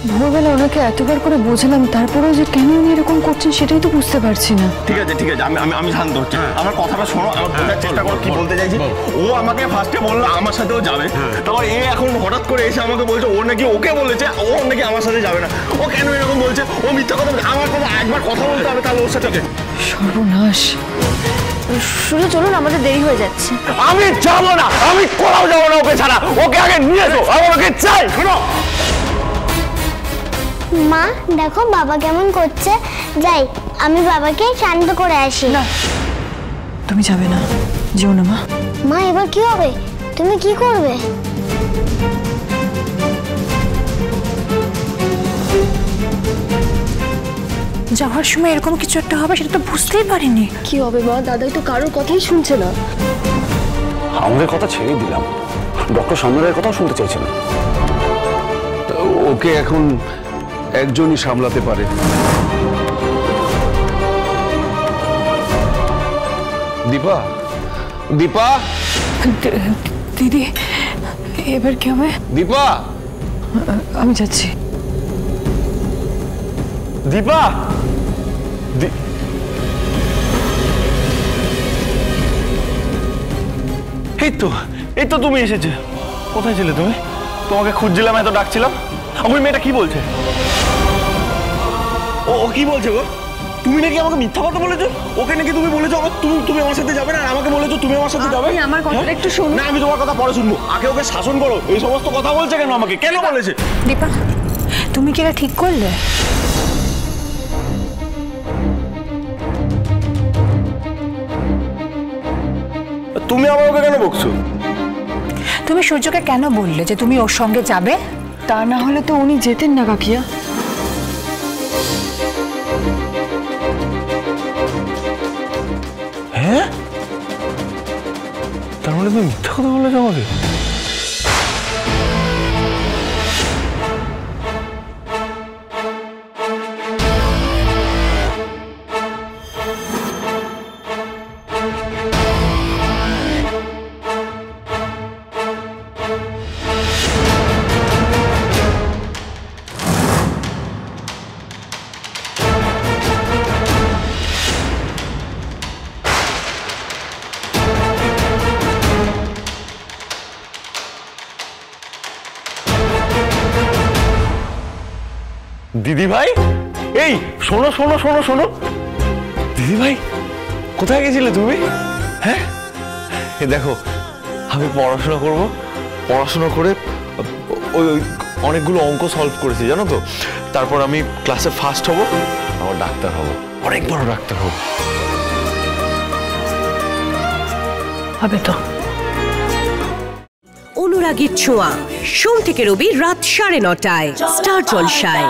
ভোরবেলা ওনাকে এতবার করে বোঝালাম, তারপরেও যে কেন উনি এরকম করছেন সেটাই তো বুঝতে পারছি না। ঠিক আছে আমি শান্ত হচ্ছি। আমার কথাটা শোনো, আমার বোঝার চেষ্টা করো কি বলতে চাইছি। ও আমাকে ফার্স্টে বললো আমার সাথেও যাবে, তারপর এ এখন হঠাৎ করে এসে আমাকে বলছে ও নাকি ওকে বলেছে ও নাকি আমার সাথে যাবে না। ও কেন এরকম বলছে? ও মিথ্যা কথা বলছে। আমার সাথে একবার কথা বলতে হবে, তাহলে ওর সাথে। সর্বনাশ। শুরু চলুন, আমাদের দেরি হয়ে যাচ্ছে। আমি যাবো না, আমি কোথাও যাবো না ওকে ছাড়া। ওকে আগে নিয়ে এসো, আমার ওকে চাই। শোনো মা, দেখো বাবা কেমন করছে। যাই, আমি বাবাকে শান্ত করে আসি। না, তুমি যাবে না, যেও না মা। মা, এবার কি হবে? তুমি কি করবে? যাওয়ার সময় এরকম কিছু একটা হবে সেটা তো বুঝতেই পারিনি। কি হবে মা? দাদাই তো কারোর কথাই শুনছে না। আমাদের কথা ছেড়ে দিলাম, ডক্টর সামনের কথাও শুনতে চাইছে না। ওকে এখন একজনই সামলাতে পারে। দীপা, দীপা, দিদি এবার কি হবে? দীপা, আমি যাচ্ছি। দীপা, এই তো তুমি এসেছে। কোথায় ছিলে তুমি? তোমাকে খুঁজছিলাম, এত ডাকছিলাম। ওই মেয়েটা কি বলছে? ও কি বলছে গো? তুমি নাকি আমাকে মিথ্যা কথা বলেছো। ওকে নাকি তুমি বলেছো তুমি আমার সাথে যাবে না, আর আমাকে বলেছো তুমি আমার সাথে যাবে। আমার কথাটা একটু শুনুন। না, আমি তোমার কথা পরে শুনবো। আগে ওকে শাসন করো। এই সমস্ত কথা বলছে কেন আমাকে? কেন বলেছে? দীপা, তুমি কি এটা ঠিক করলে? তুমি আমার ওকে কেন বকছো? তুমি সূর্যকে কেন বললে যে তুমি ওর সঙ্গে যাবে? তা না হলে তো উনি যেতেন না কাকিয়া। হ্যাঁ, তার মানে তুমি মিথ্যা কথা বলেছো আমাকে। দিদি ভাই, এই শোনো শোনো শোনো শোনো। দিদি ভাই, কোথায় গেছিলে তুমি? হ্যাঁ, দেখো আমি পড়াশোনা করব, পড়াশোনা করে ওই অনেকগুলো অঙ্ক সলভ করেছি জানো তো। তারপর আমি ক্লাসে ফার্স্ট হব, আবার ডাক্তার হব, অনেক বড় ডাক্তার হব। হবে তো। অনুরাগীর ছোঁয়া, সোম থেকে রবি রাত 9:30টায় স্টার জলসায়।